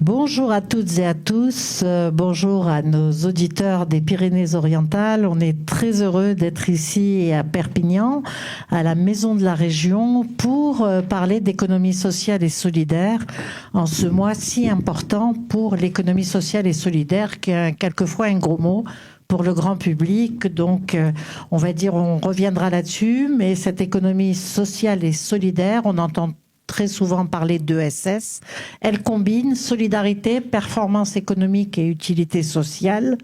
Bonjour à toutes et à tous, bonjour à nos auditeurs des Pyrénées-Orientales. On est très heureux d'être ici à Perpignan, à la Maison de la Région, pour parler d'économie sociale et solidaire en ce mois si important pour l'économie sociale et solidaire, qui est quelquefois un gros mot pour le grand public. Donc, on va dire, on reviendra là-dessus, mais cette économie sociale et solidaire, on entend très souvent parler d'ESS. Elle combine solidarité, performance économique et utilité sociale,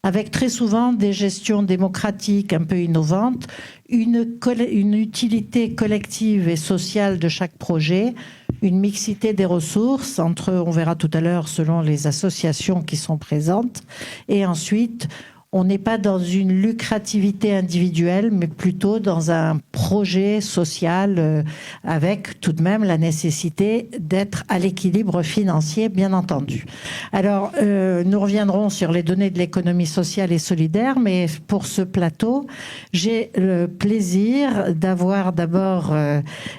avec très souvent des gestions démocratiques un peu innovantes, une utilité collective et sociale de chaque projet, une mixité des ressources entre, on verra tout à l'heure, selon les associations qui sont présentes, et ensuite, on n'est pas dans une lucrativité individuelle, mais plutôt dans un projet social avec tout de même la nécessité d'être à l'équilibre financier, bien entendu. Alors, nous reviendrons sur les données de l'économie sociale et solidaire, mais pour ce plateau, j'ai le plaisir d'avoir d'abord,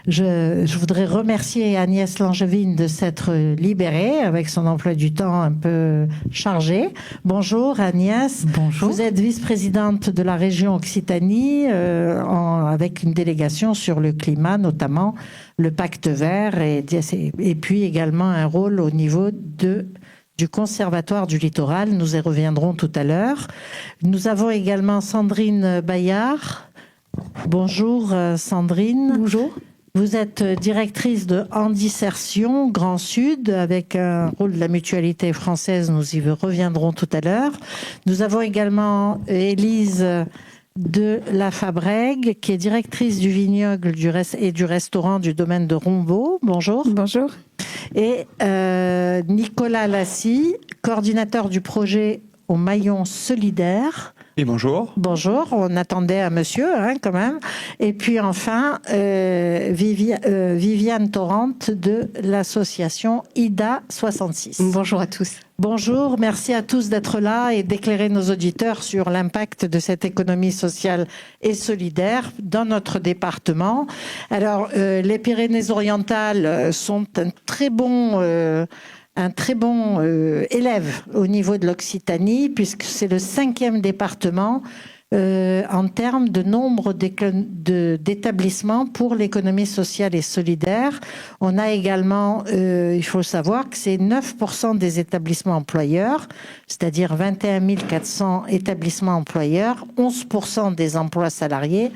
je voudrais remercier Agnès Langevin de s'être libérée avec son emploi du temps un peu chargé. Bonjour Agnès. Bonjour. Vous êtes vice-présidente de la région Occitanie avec une délégation sur le climat, notamment le pacte vert et puis également un rôle au niveau du Conservatoire du littoral. Nous y reviendrons tout à l'heure. Nous avons également Sandrine Bayard. Bonjour Sandrine. Bonjour. Vous êtes directrice de Handisertion Grand Sud avec un rôle de la mutualité française. Nous y reviendrons tout à l'heure. Nous avons également Élise de la Fabrègue, qui est directrice du vignoble et du restaurant du domaine de Rombaut. Bonjour. Bonjour. Et Nicolas Lassie, coordinateur du projet au maillon solidaire. Et bonjour. Bonjour, on attendait un monsieur quand même. Et puis enfin, Viviane Torrente de l'association IDA 66. Bonjour à tous. Bonjour, merci à tous d'être là et d'éclairer nos auditeurs sur l'impact de cette économie sociale et solidaire dans notre département. Alors, les Pyrénées-Orientales sont un très bon élève au niveau de l'Occitanie, puisque c'est le 5e département en termes de nombre d'établissements pour l'économie sociale et solidaire. On a également, il faut savoir que c'est 9% des établissements employeurs, c'est-à-dire 21 400 établissements employeurs, 11% des emplois salariés,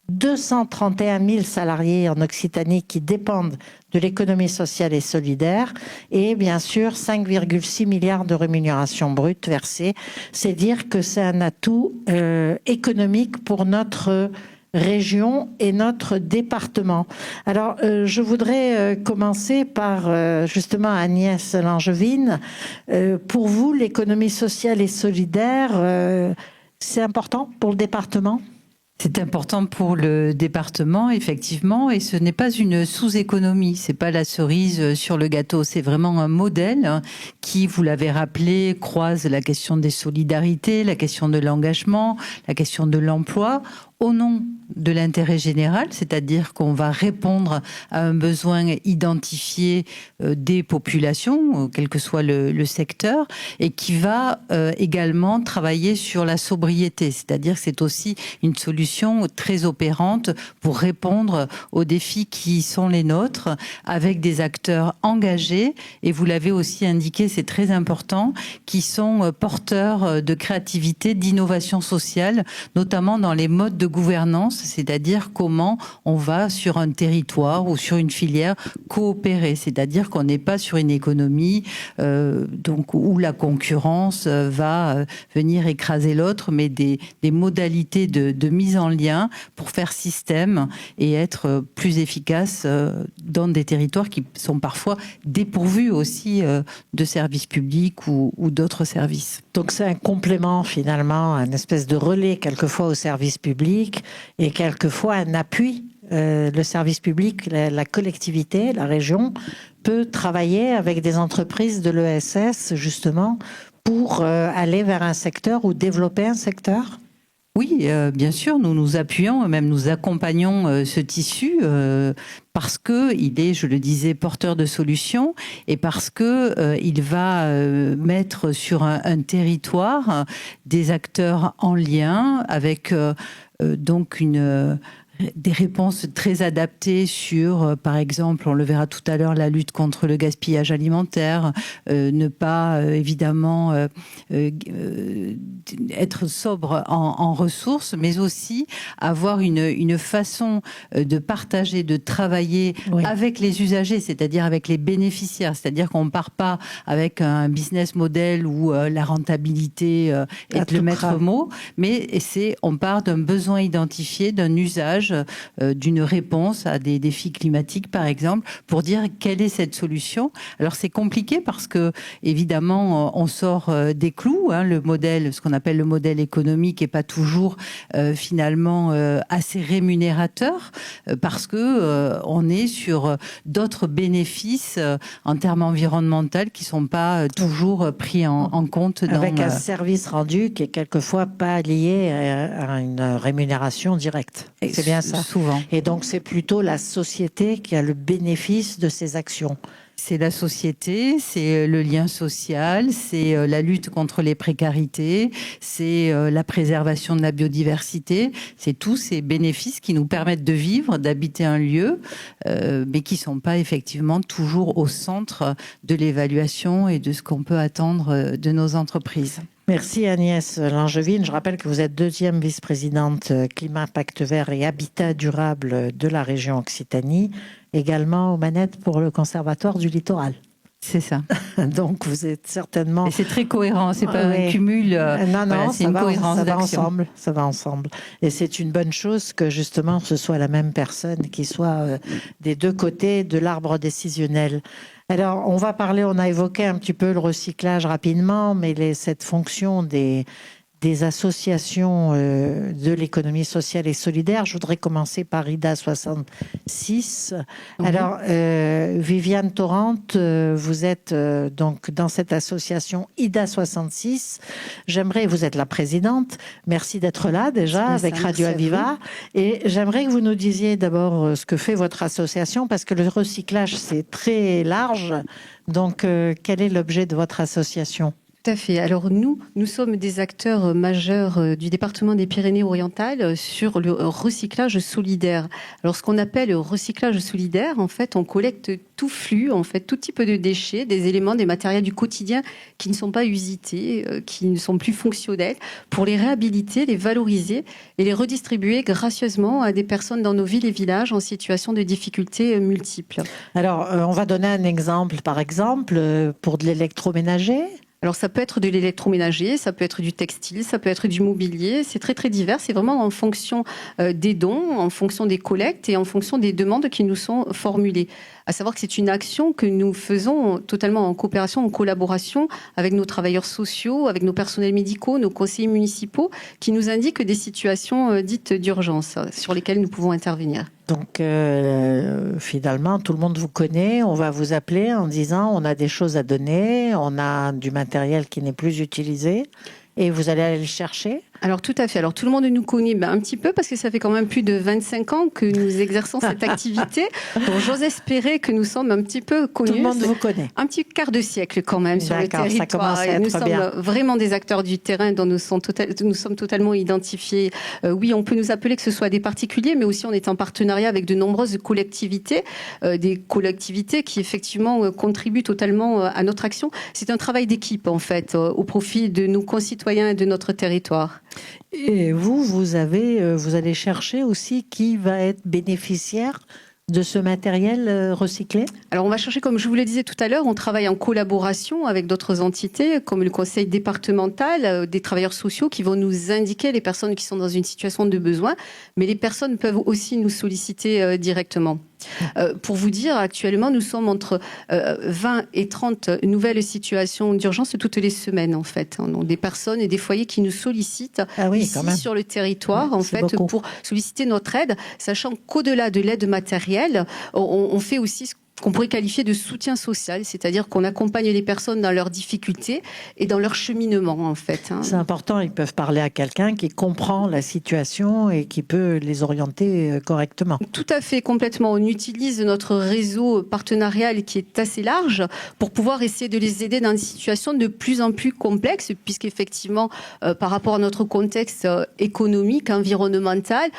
231 000 salariés en Occitanie qui dépendent de l'économie sociale et solidaire et bien sûr 5,6 milliards de rémunération brute versée. C'est dire que c'est un atout économique pour notre région et notre département. Alors, je voudrais commencer par justement Agnès Langevin. Pour vous, l'économie sociale et solidaire, c'est important pour le département ? C'est important pour le département, effectivement, et ce n'est pas une sous-économie, c'est pas la cerise sur le gâteau, c'est vraiment un modèle qui, vous l'avez rappelé, croise la question des solidarités, la question de l'engagement, la question de l'emploi, au nom de l'intérêt général, c'est-à-dire qu'on va répondre à un besoin identifié des populations, quel que soit le secteur, et qui va également travailler sur la sobriété, c'est-à-dire que c'est aussi une solution très opérante pour répondre aux défis qui sont les nôtres, avec des acteurs engagés, et vous l'avez aussi indiqué, c'est très important, qui sont porteurs de créativité, d'innovation sociale, notamment dans les modes de gouvernance, c'est-à-dire comment on va sur un territoire ou sur une filière coopérer, c'est-à-dire qu'on n'est pas sur une économie donc où la concurrence va venir écraser l'autre, mais des modalités de mise en lien pour faire système et être plus efficace dans des territoires qui sont parfois dépourvus aussi de services publics ou d'autres services. Donc c'est un complément finalement, un espèce de relais quelquefois au service public et quelquefois un appui. Le service public, la collectivité, la région peut travailler avec des entreprises de l'ESS justement pour aller vers un secteur ou développer un secteur. Oui, bien sûr, nous nous appuyons, même nous accompagnons ce tissu parce que il est, je le disais, porteur de solutions et parce que il va mettre sur un territoire des acteurs en lien avec donc des réponses très adaptées sur, par exemple, on le verra tout à l'heure, la lutte contre le gaspillage alimentaire, ne pas évidemment être sobre en ressources, mais aussi avoir une façon de partager, de travailler avec les usagers, c'est-à-dire avec les bénéficiaires, c'est-à-dire qu'on ne part pas avec un business model où la rentabilité est le maître mot, mais on part d'un besoin identifié, d'un usage, d'une réponse à des défis climatiques, par exemple, pour dire quelle est cette solution. Alors c'est compliqué parce que, évidemment, on sort des clous. Le modèle, ce qu'on appelle le modèle économique, n'est pas toujours finalement assez rémunérateur parce que on est sur d'autres bénéfices en termes environnementaux qui sont pas toujours pris en compte. Avec un service rendu qui est quelquefois pas lié à une rémunération directe. C'est bien ça. Souvent. Et donc, c'est plutôt la société qui a le bénéfice de ces actions. C'est la société, c'est le lien social, c'est la lutte contre les précarités, c'est la préservation de la biodiversité. C'est tous ces bénéfices qui nous permettent de vivre, d'habiter un lieu, mais qui ne sont pas effectivement toujours au centre de l'évaluation et de ce qu'on peut attendre de nos entreprises. Merci Agnès Langevin. Je rappelle que vous êtes deuxième vice-présidente Climat, Pacte Vert et Habitat Durable de la région Occitanie, également aux manettes pour le Conservatoire du Littoral. C'est ça. Donc vous êtes certainement... Et c'est très cohérent, c'est pas un cumul. Non, voilà, c'est une cohérence d'action. Ça va ensemble. Et c'est une bonne chose que justement ce soit la même personne qui soit des deux côtés de l'arbre décisionnel. Alors, on a évoqué un petit peu le recyclage rapidement, mais cette fonction des associations de l'économie sociale et solidaire. Je voudrais commencer par IDA 66. Alors, Viviane Torrente, vous êtes donc dans cette association IDA 66. Vous êtes la présidente. Merci d'être là déjà avec Radio Aviva. Et j'aimerais que vous nous disiez d'abord ce que fait votre association, parce que le recyclage, c'est très large. Donc, quel est l'objet de votre association ? Tout à fait. Alors nous sommes des acteurs majeurs du département des Pyrénées-Orientales sur le recyclage solidaire. Alors ce qu'on appelle le recyclage solidaire, en fait, on collecte tout flux, en fait, tout type de déchets, des éléments, des matériels du quotidien qui ne sont pas usités, qui ne sont plus fonctionnels, pour les réhabiliter, les valoriser et les redistribuer gracieusement à des personnes dans nos villes et villages en situation de difficultés multiples. Alors, on va donner un exemple, par exemple, pour de l'électroménager. Alors ça peut être de l'électroménager, ça peut être du textile, ça peut être du mobilier, c'est très très divers, c'est vraiment en fonction des dons, en fonction des collectes et en fonction des demandes qui nous sont formulées. À savoir que c'est une action que nous faisons totalement en coopération, en collaboration avec nos travailleurs sociaux, avec nos personnels médicaux, nos conseillers municipaux, qui nous indiquent des situations dites d'urgence sur lesquelles nous pouvons intervenir. Donc, finalement, tout le monde vous connaît. On va vous appeler en disant on a des choses à donner, on a du matériel qui n'est plus utilisé, et vous allez aller le chercher. Alors tout à fait. Alors tout le monde nous connaît un petit peu parce que ça fait quand même plus de 25 ans que nous exerçons cette activité. Donc j'ose espérer que nous sommes un petit peu connus. Tout le monde vous connaît. Un petit quart de siècle quand même sur le territoire. Ça commence à être nous sommes bien. Vraiment des acteurs du terrain dont nous sommes totalement identifiés. Oui, on peut nous appeler que ce soit des particuliers, mais aussi on est en partenariat avec de nombreuses collectivités, des collectivités qui effectivement contribuent totalement à notre action. C'est un travail d'équipe en fait, au profit de nos concitoyens et de notre territoire. Et vous allez chercher aussi qui va être bénéficiaire de ce matériel recyclé? Alors on va chercher, comme je vous le disais tout à l'heure, on travaille en collaboration avec d'autres entités, comme le conseil départemental, des travailleurs sociaux qui vont nous indiquer les personnes qui sont dans une situation de besoin, mais les personnes peuvent aussi nous solliciter directement. Pour vous dire, actuellement, nous sommes entre 20 et 30 nouvelles situations d'urgence toutes les semaines, en fait. Donc, des personnes et des foyers qui nous sollicitent ici sur le territoire, en fait, pour solliciter notre aide, sachant qu'au-delà de l'aide matérielle, on fait aussi qu'on pourrait qualifier de soutien social, c'est-à-dire qu'on accompagne les personnes dans leurs difficultés et dans leur cheminement, en fait. C'est important, ils peuvent parler à quelqu'un qui comprend la situation et qui peut les orienter correctement. Tout à fait, complètement. On utilise notre réseau partenarial qui est assez large pour pouvoir essayer de les aider dans des situations de plus en plus complexes, puisqu'effectivement, par rapport à notre contexte économique, environnemental,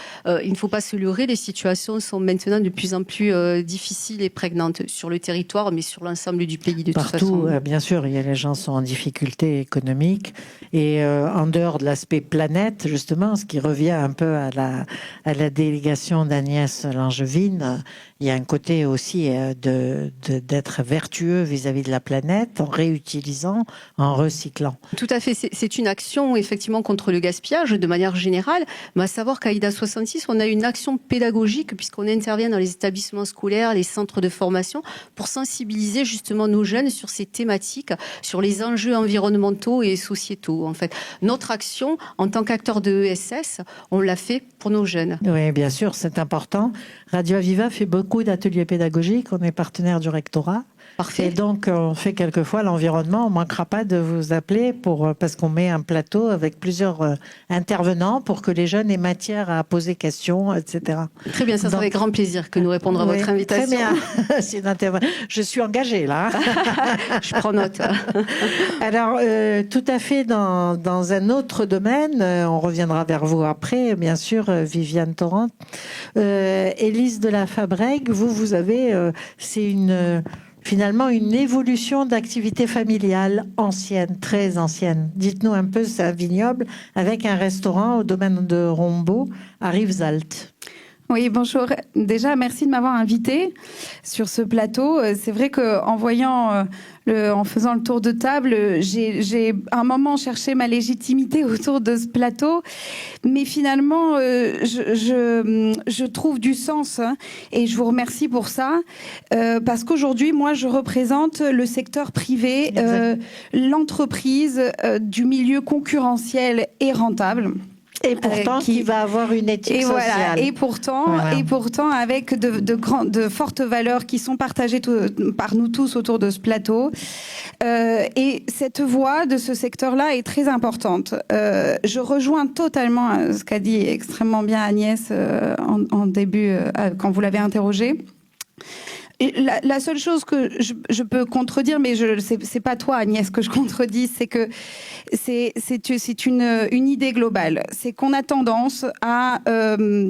il ne faut pas se leurrer, les situations sont maintenant de plus en plus difficiles et prégnantes sur le territoire, mais sur l'ensemble du pays de toute façon. Partout, bien sûr, les gens sont en difficulté économique. Et en dehors de l'aspect planète, justement, ce qui revient un peu à la délégation d'Agnès Langevin, il y a un côté aussi d'être vertueux vis-à-vis de la planète en réutilisant, en recyclant. Tout à fait. C'est une action, effectivement, contre le gaspillage de manière générale. Mais à savoir qu'à IDA 66, on a une action pédagogique puisqu'on intervient dans les établissements scolaires, les centres de formation pour sensibiliser justement nos jeunes sur ces thématiques, sur les enjeux environnementaux et sociétaux. En fait, notre action en tant qu'acteur de ESS, on l'a fait pour nos jeunes. Oui, bien sûr, c'est important. Radio Aviva fait beaucoup d'ateliers pédagogiques. On est partenaire du rectorat. Parfait. Et donc, on fait quelquefois l'environnement. On ne manquera pas de vous appeler parce qu'on met un plateau avec plusieurs intervenants pour que les jeunes aient matière à poser questions, etc. Très bien, ça sera avec grand plaisir que nous répondrons à votre invitation. Très bien. Je suis engagée là. Je prends note. Alors, tout à fait dans un autre domaine, on reviendra vers vous après, bien sûr, Viviane Torrent. Élise de la Fabrègue, vous avez, c'est finalement une évolution d'activité familiale ancienne, très ancienne. Dites-nous un peu, c'est un vignoble avec un restaurant au domaine de Rombaut à Rivesaltes. Oui, bonjour. Déjà, merci de m'avoir invitée sur ce plateau. C'est vrai qu'en voyant, en faisant le tour de table, j'ai un moment cherché ma légitimité autour de ce plateau, mais finalement, je trouve du sens et je vous remercie pour ça, parce qu'aujourd'hui, moi, je représente le secteur privé, l'entreprise du milieu concurrentiel et rentable. Et pourtant, qui va avoir une éthique sociale. Voilà. Et pourtant, avec de fortes valeurs qui sont partagées par nous tous autour de ce plateau. Et cette voix de ce secteur-là est très importante. Je rejoins totalement ce qu'a dit extrêmement bien Agnès en début, quand vous l'avez interrogée. Et la seule chose que je peux contredire, mais c'est pas toi Agnès que je contredis, c'est que c'est une idée globale. C'est qu'on a tendance à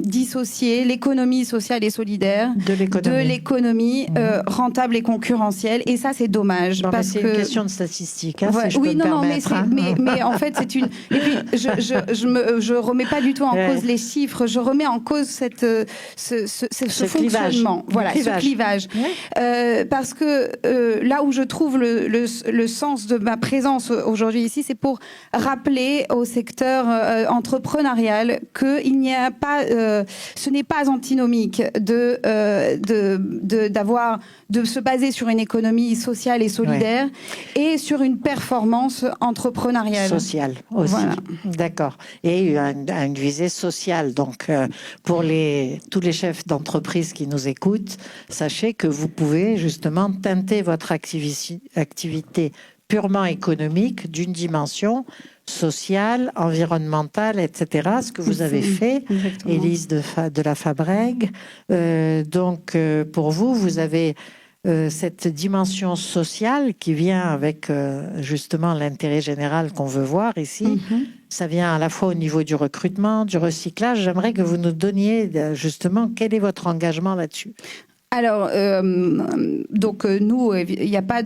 dissocier l'économie sociale et solidaire de l'économie rentable et concurrentielle, et ça c'est dommage. Parce que c'est une question de statistique. Si je peux me permettre, mais en fait c'est une. Et puis je remets pas du tout en cause les chiffres, je remets en cause ce fonctionnement, ce clivage. Parce que là où je trouve le sens de ma présence aujourd'hui ici, c'est pour rappeler au secteur entrepreneurial qu'il n'y a pas, ce n'est pas antinomique de se baser sur une économie sociale et solidaire et sur une performance entrepreneuriale. Sociale aussi. Voilà. D'accord. Et une visée sociale. Donc, pour tous les chefs d'entreprise qui nous écoutent, sachez que vous pouvez justement teinter votre activité purement économique d'une dimension sociale, environnementale, etc. Ce que vous avez fait, Élise de la Fabrègue. Donc, pour vous avez cette dimension sociale qui vient avec justement l'intérêt général qu'on veut voir ici. Ça vient à la fois au niveau du recrutement, du recyclage. J'aimerais que vous nous donniez justement quel est votre engagement là-dessus. Alors, donc nous, il n'y a pas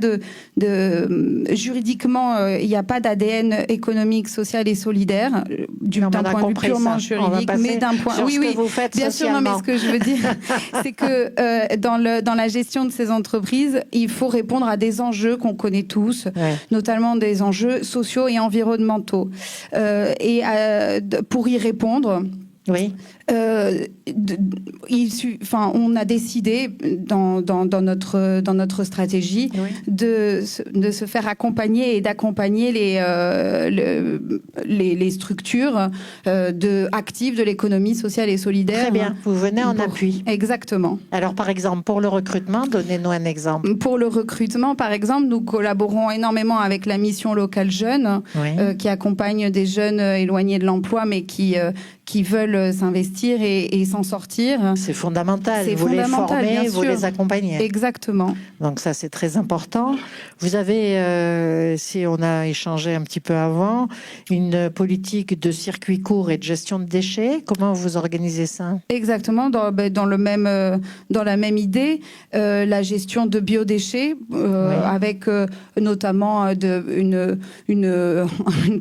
juridiquement, il n'y a pas d'ADN économique, social et solidaire d'un point de vue purement juridique, mais d'un point. Oui, que vous faites bien sûr. Non, mais ce que je veux dire, c'est que dans la gestion de ces entreprises, il faut répondre à des enjeux qu'on connaît tous, notamment des enjeux sociaux et environnementaux. Et pour y répondre. Oui. On a décidé dans notre stratégie de se faire accompagner et d'accompagner les structures actives de l'économie sociale et solidaire. Très bien, vous venez en appui. Exactement. Alors par exemple, pour le recrutement, donnez-nous un exemple. Pour le recrutement, par exemple, nous collaborons énormément avec la mission locale jeune, qui accompagne des jeunes éloignés de l'emploi, mais qui veulent s'investir et s'en sortir. C'est fondamental. Vous les formez, vous les accompagnez. Exactement. Donc ça, c'est très important. Vous avez, si on a échangé un petit peu avant, une politique de circuit court et de gestion de déchets. Comment vous organisez ça? Exactement, dans la même idée, la gestion de biodéchets, avec notamment une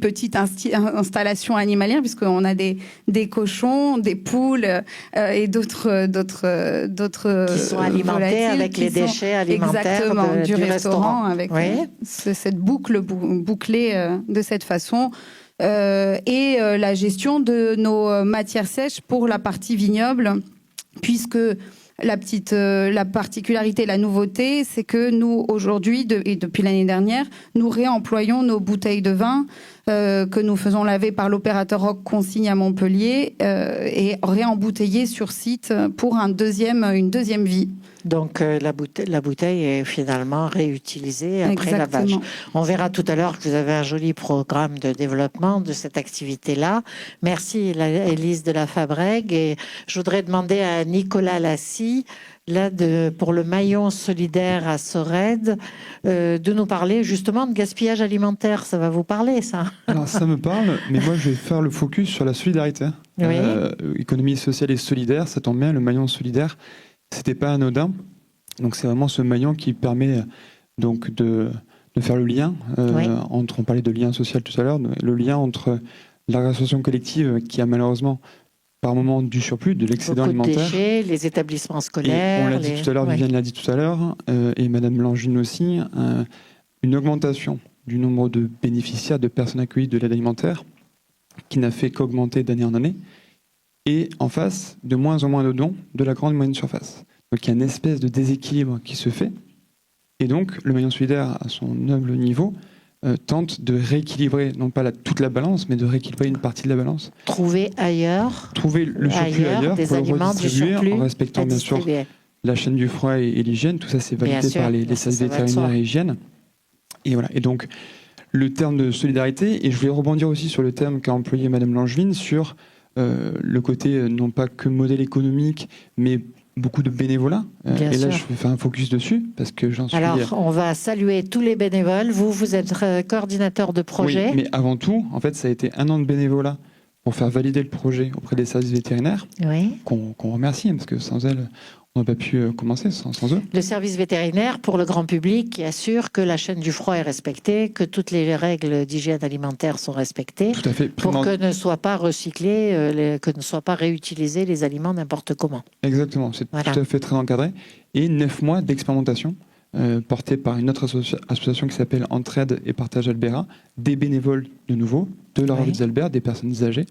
petite installation animalière, puisqu'on a des cochons, des poules et d'autres qui sont alimentés avec les déchets alimentaires du restaurant. Avec cette bouclée de cette façon. Et la gestion de nos matières sèches pour la partie vignoble, puisque la particularité, la nouveauté, c'est que nous, aujourd'hui, et depuis l'année dernière, nous réemployons nos bouteilles de vin que nous faisons laver par l'opérateur Rock Consigne à Montpellier et réembouteiller sur site pour une deuxième vie. Donc la bouteille est finalement réutilisée après lavage. On verra tout à l'heure que vous avez un joli programme de développement de cette activité-là. Merci Élise de la Fabrègue. Et je voudrais demander à Nicolas Lassie, pour le maillon solidaire à Sorède, de nous parler justement de gaspillage alimentaire. Ça va vous parler, ça? Alors ça me parle, mais moi je vais faire le focus sur la solidarité. Économie sociale et solidaire, ça tombe bien, le maillon solidaire. C'était pas anodin, donc c'est vraiment ce maillon qui permet donc de faire le lien entre, on parlait de lien social tout à l'heure, le lien entre la restauration collective qui a malheureusement par moment du surplus, de l'excédent alimentaire, déchets, les établissements scolaires. Et on l'a dit tout à l'heure, Viviane l'a dit tout à l'heure, et Madame Langine aussi, une augmentation du nombre de bénéficiaires, de personnes accueillies de l'aide alimentaire, qui n'a fait qu'augmenter d'année en année. Et en face, de moins en moins de dons de la grande et moyenne surface. Donc il y a une espèce de déséquilibre qui se fait. Et donc le maillon solidaire, à son noble niveau, tente de rééquilibrer, non pas toute la balance, mais de rééquilibrer une partie de la balance. Trouver le surplus ailleurs des pour aliments le redistribuer en respectant bien sûr distribuer. La chaîne du froid et l'hygiène. Tout ça, c'est validé par les services vétérinaires et hygiène. Et voilà. Et donc le terme de solidarité, et je voulais rebondir aussi sur le terme qu'a employé Madame Langevin sur le côté non pas que modèle économique, mais beaucoup de bénévolat. Et là, je vais faire un focus dessus parce que j'en suis... Alors, on va saluer tous les bénévoles. Vous êtes coordinateur de projet. Oui, mais avant tout, en fait, ça a été 1 an de bénévolat pour faire valider le projet auprès des services vétérinaires, qu'on remercie, parce que sans elles, on n'a pas pu commencer, sans eux. Le service vétérinaire, pour le grand public, qui assure que la chaîne du froid est respectée, que toutes les règles d'hygiène alimentaire sont respectées, tout à fait. Pour que ne soient pas recyclés, que ne soient pas réutilisés les aliments n'importe comment. Exactement, c'est tout à fait très encadré. Et 9 mois d'expérimentation portée par une autre association qui s'appelle Entraide et Partage Albera, des bénévoles de nouveau, de la Revue des Albert, des personnes âgées,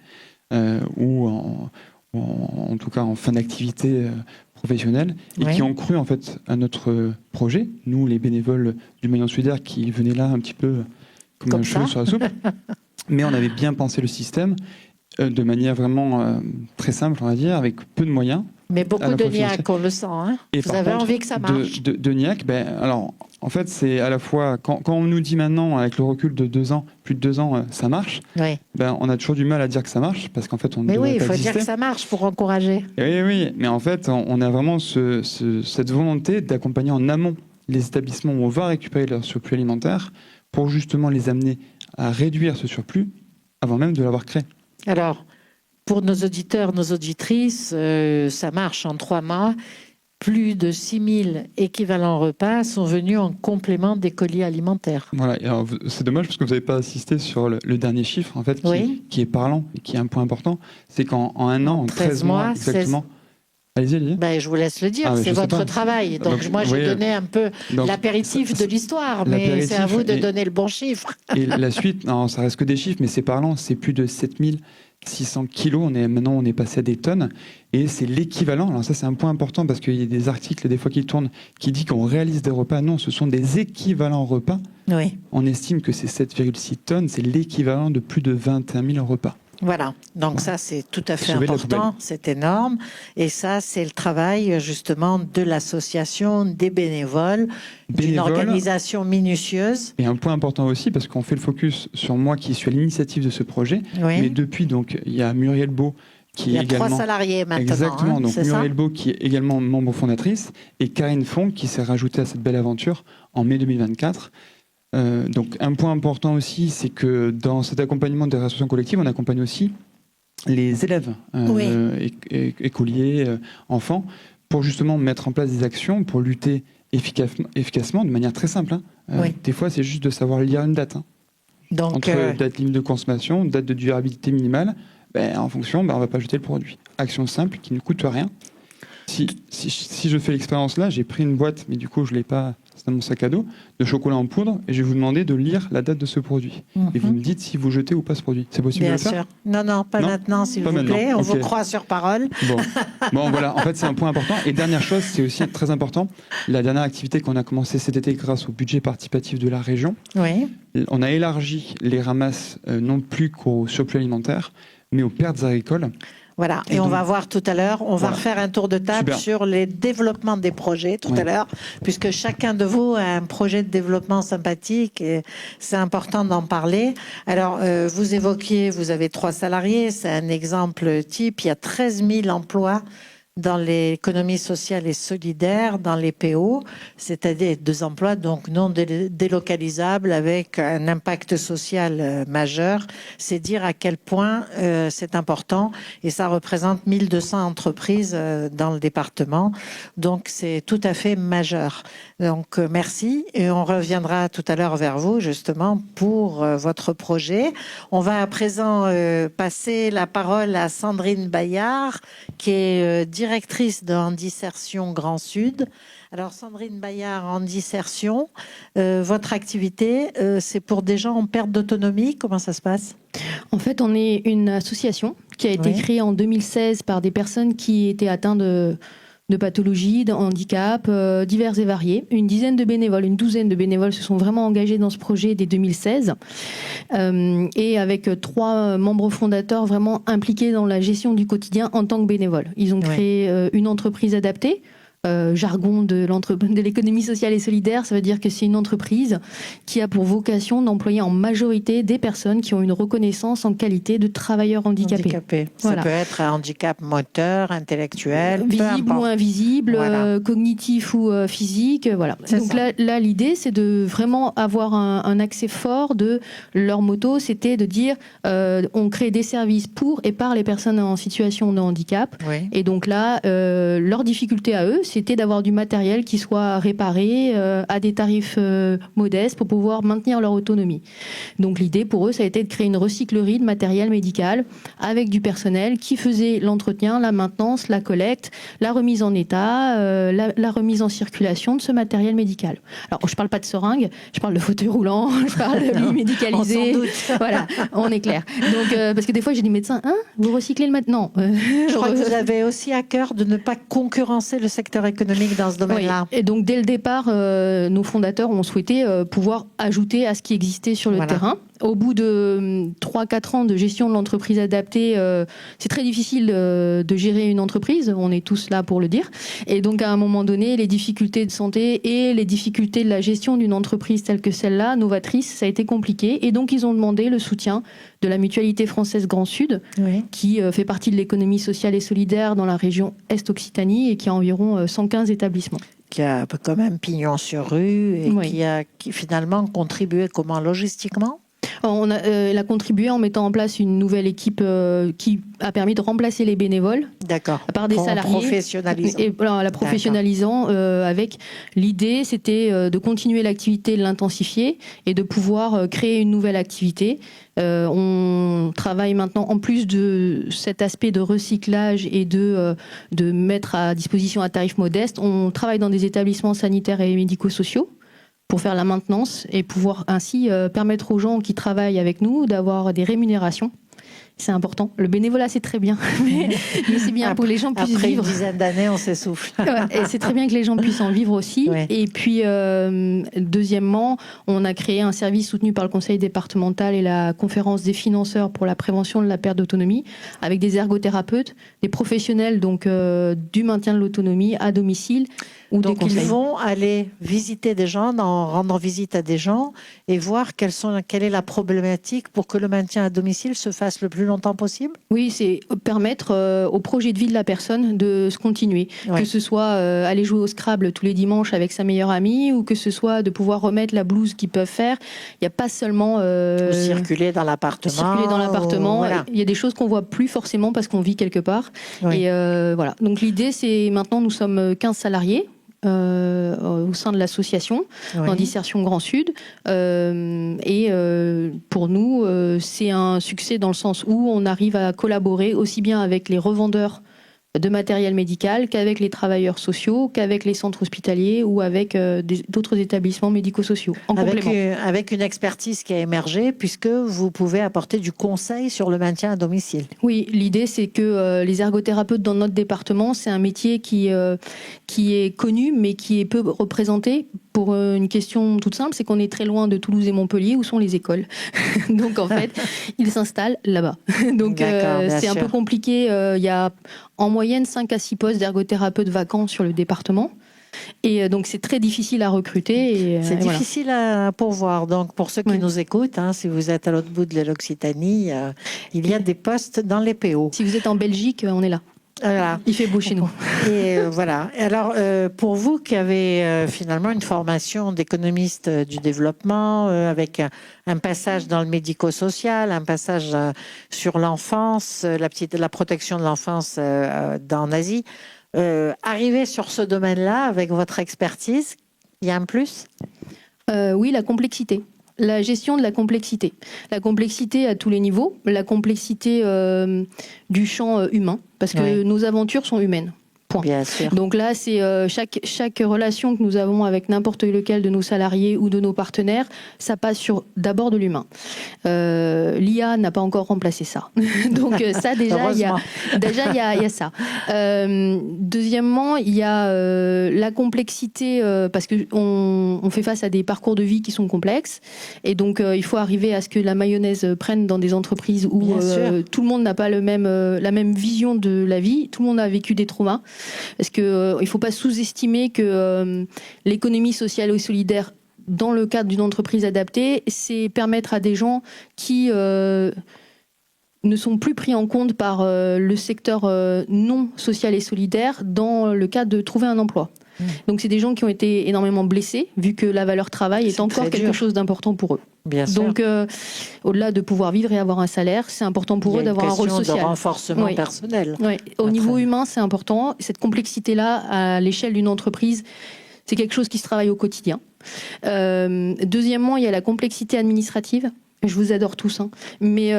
ou en tout cas en fin d'activité professionnels et qui ont cru en fait à notre projet, nous les bénévoles du maillon solidaire qui venaient là un petit peu comme un cheveu sur la soupe, mais on avait bien pensé le système de manière vraiment très simple, on va dire, avec peu de moyens. Mais beaucoup de niaque, on le sent. Hein, et vous avez envie que ça marche. De niaque, alors en fait c'est à la fois quand on nous dit maintenant avec le recul de 2 ans, plus de 2 ans, ça marche. On a toujours du mal à dire que ça marche parce qu'en fait on. Mais oui, il faut dire que ça marche pour encourager. Oui, mais en fait on a vraiment cette volonté d'accompagner en amont les établissements où on va récupérer leur surplus alimentaire pour justement les amener à réduire ce surplus avant même de l'avoir créé. Alors, pour nos auditeurs, nos auditrices, ça marche en 3 mois. Plus de 6000 équivalents repas sont venus en complément des colis alimentaires. Voilà, c'est dommage parce que vous n'avez pas assisté sur le dernier chiffre, en fait, qui est parlant et qui est un point important. C'est qu'en 1 an, en 13 mois exactement, Allez-y. Ben, je vous laisse le dire, c'est votre travail. Donc moi, j'ai donné un peu l'apéritif de l'histoire, mais c'est à vous de donner le bon chiffre. Et la suite, non, ça reste que des chiffres, mais c'est parlant, c'est plus de 7600 kilos, maintenant on est passé à des tonnes, et c'est l'équivalent, alors ça c'est un point important, parce qu'il y a des articles des fois qui tournent, qui disent qu'on réalise des repas, non, ce sont des équivalents repas. Oui. On estime que c'est 7,6 tonnes, c'est l'équivalent de plus de 21 000 repas. Voilà, donc ça c'est tout à fait important, c'est énorme, et ça c'est le travail justement de l'association, des bénévoles, d'une organisation minutieuse. Et un point important aussi, parce qu'on fait le focus sur moi qui suis à l'initiative de ce projet, mais depuis donc il y a Muriel Beau qui est également... 3 salariés maintenant. Exactement, donc Muriel ça Beau qui est également membre fondatrice, et Karine Fong qui s'est rajoutée à cette belle aventure en mai 2024. Donc un point important aussi, c'est que dans cet accompagnement des associations collectives, on accompagne aussi les élèves, écoliers, enfants, pour justement mettre en place des actions pour lutter efficacement, de manière très simple. Des fois, c'est juste de savoir lire une date. Donc, entre date limite de consommation, date de durabilité minimale, en fonction, on ne va pas jeter le produit. Action simple qui ne coûte rien. Si je fais l'expérience là, j'ai pris une boîte, mais du coup, je ne l'ai pas... C'est dans mon sac à dos, de chocolat en poudre, et je vais vous demander de lire la date de ce produit. Et vous me dites si vous jetez ou pas ce produit. C'est possible de le faire ? Bien sûr. Non, pas maintenant, s'il vous plaît. On vous croit sur parole. Bon, voilà. En fait, c'est un point important. Et dernière chose, c'est aussi très important. La dernière activité qu'on a commencée cet été grâce au budget participatif de la région, on a élargi les ramasses non plus qu'au surplus alimentaire, mais aux pertes agricoles. Voilà, et on va voir tout à l'heure, on va refaire un tour de table sur les développements des projets tout à l'heure, puisque chacun de vous a un projet de développement sympathique et c'est important d'en parler. Alors, vous évoquiez, vous avez 3 salariés, c'est un exemple type, il y a 13 000 emplois dans l'économie sociale et solidaire, dans les PO, c'est-à-dire 2 emplois donc non délocalisables avec un impact social majeur. C'est dire à quel point c'est important et ça représente 1200 entreprises dans le département. Donc c'est tout à fait majeur. Donc merci et on reviendra tout à l'heure vers vous justement pour votre projet. On va à présent passer la parole à Sandrine Bayard qui est directrice de Handisertion Grand Sud. Alors Sandrine Bayard, Handisertion, votre activité, c'est pour des gens en perte d'autonomie. Comment ça se passe ? En fait, on est une association qui a été créée en 2016 par des personnes qui étaient atteintes de pathologies, de handicap divers et variés. Une douzaine de bénévoles se sont vraiment engagés dans ce projet dès 2016 et avec 3 membres fondateurs vraiment impliqués dans la gestion du quotidien en tant que bénévoles. Ils ont créé une entreprise adaptée. Jargon de l'économie sociale et solidaire, ça veut dire que c'est une entreprise qui a pour vocation d'employer en majorité des personnes qui ont une reconnaissance en qualité de travailleurs handicapés. Ça peut être un handicap moteur, intellectuel, visible ou invisible, cognitif ou physique, voilà. Donc là, l'idée, c'est de vraiment avoir un accès fort de leur motto, c'était de dire on crée des services pour et par les personnes en situation de handicap. Et donc là, leur difficulté à eux, c'était d'avoir du matériel qui soit réparé à des tarifs modestes pour pouvoir maintenir leur autonomie. Donc l'idée pour eux, ça a été de créer une recyclerie de matériel médical avec du personnel qui faisait l'entretien, la maintenance, la collecte, la remise en état, la remise en circulation de ce matériel médical. Alors je parle pas de seringue, je parle de fauteuil roulant, je parle de lit médicalisé. Voilà, on est clair. Donc parce que des fois j'ai des médecins, vous recyclez le maintenant. Je crois que vous avez aussi à cœur de ne pas concurrencer le secteur économique dans ce domaine-là. Et donc dès le départ, nos fondateurs ont souhaité pouvoir ajouter à ce qui existait sur le terrain. Au bout de 3-4 ans de gestion de l'entreprise adaptée, c'est très difficile de gérer une entreprise, on est tous là pour le dire. Et donc à un moment donné, les difficultés de santé et les difficultés de la gestion d'une entreprise telle que celle-là, novatrice, ça a été compliqué. Et donc ils ont demandé le soutien de la Mutualité Française Grand Sud, qui fait partie de l'économie sociale et solidaire dans la région Est-Occitanie et qui a environ 115 établissements. Qui a quand même pignon sur rue et qui a finalement contribué comment logistiquement ? Elle a contribué en mettant en place une nouvelle équipe qui a permis de remplacer les bénévoles. D'accord. Par des salariés. Professionnalisant. Et voilà, la professionnalisant avec l'idée, c'était de continuer l'activité, de l'intensifier et de pouvoir créer une nouvelle activité. On travaille maintenant, en plus de cet aspect de recyclage et de mettre à disposition à tarif modeste, on travaille dans des établissements sanitaires et médico-sociaux pour faire la maintenance et pouvoir ainsi permettre aux gens qui travaillent avec nous d'avoir des rémunérations. C'est important. Le bénévolat, c'est très bien, mais c'est bien pour que les gens puissent après vivre. Après une dizaine d'années, on s'essouffle. Et c'est très bien que les gens puissent en vivre aussi. Ouais. Et puis, deuxièmement, on a créé un service soutenu par le conseil départemental et la conférence des financeurs pour la prévention de la perte d'autonomie, avec des ergothérapeutes, des professionnels donc du maintien de l'autonomie à domicile. Donc ils vont aller visiter des gens, rendre visite à des gens et voir quelle est la problématique pour que le maintien à domicile se fasse le plus longtemps possible. Oui, c'est permettre au projet de vie de la personne de se continuer. Ouais. Que ce soit aller jouer au Scrabble tous les dimanches avec sa meilleure amie ou que ce soit de pouvoir remettre la blouse qu'ils peuvent faire. Il n'y a pas seulement... Ou circuler dans l'appartement. Circuler dans l'appartement. Voilà. Il y a des choses qu'on ne voit plus forcément parce qu'on vit quelque part. Oui. Et voilà. Donc l'idée, c'est maintenant, nous sommes 15 salariés. Au sein de l'association, oui. Dans Dissertion Grand Sud. Pour nous, c'est un succès dans le sens où on arrive à collaborer aussi bien avec les revendeurs de matériel médical qu'avec les travailleurs sociaux, qu'avec les centres hospitaliers ou avec d'autres établissements médico-sociaux. Avec une expertise qui a émergé, puisque vous pouvez apporter du conseil sur le maintien à domicile. Oui, l'idée c'est que les ergothérapeutes dans notre département, c'est un métier qui est connu mais qui est peu représenté. Pour une question toute simple, c'est qu'on est très loin de Toulouse et Montpellier, où sont les écoles. Donc en fait, ils s'installent là-bas. Donc c'est un peu compliqué. Il y a en moyenne 5 à 6 postes d'ergothérapeutes vacants sur le département. Et donc c'est très difficile à recruter. C'est difficile à pourvoir. Donc pour ceux qui nous écoutent, si vous êtes à l'autre bout de l'Occitanie, il y a des postes dans les PO. Si vous êtes en Belgique, on est là. Voilà. Il fait beau chez nous. Et voilà. Alors, pour vous qui avez finalement une formation d'économiste du développement, avec un passage dans le médico-social, un passage sur l'enfance, la protection de l'enfance en Asie, arriver sur ce domaine-là avec votre expertise, il y a un plus ? Oui, la complexité. La gestion de la complexité. La complexité à tous les niveaux, la complexité du champ humain, parce que nos aventures sont humaines. Point. Bien sûr. Donc là, c'est chaque relation que nous avons avec n'importe lequel de nos salariés ou de nos partenaires, ça passe sur d'abord de l'humain. L'IA n'a pas encore remplacé ça. Donc ça, déjà, il y a ça. Deuxièmement, il y a la complexité, parce qu'on fait face à des parcours de vie qui sont complexes. Et donc, il faut arriver à ce que la mayonnaise prenne dans des entreprises où tout le monde n'a pas la même vision de la vie. Tout le monde a vécu des traumas. Parce qu'il ne faut pas sous-estimer que l'économie sociale et solidaire, dans le cadre d'une entreprise adaptée, c'est permettre à des gens qui ne sont plus pris en compte par le secteur non social et solidaire dans le cadre de trouver un emploi. Donc c'est des gens qui ont été énormément blessés, vu que la valeur travail est encore quelque chose d'important pour eux. Bien sûr. Donc, au-delà de pouvoir vivre et avoir un salaire, c'est important pour eux d'avoir un rôle social. De renforcement personnel. Oui. Au niveau humain, c'est important. Cette complexité-là, à l'échelle d'une entreprise, c'est quelque chose qui se travaille au quotidien. Deuxièmement, il y a la complexité administrative. Je vous adore tous, mais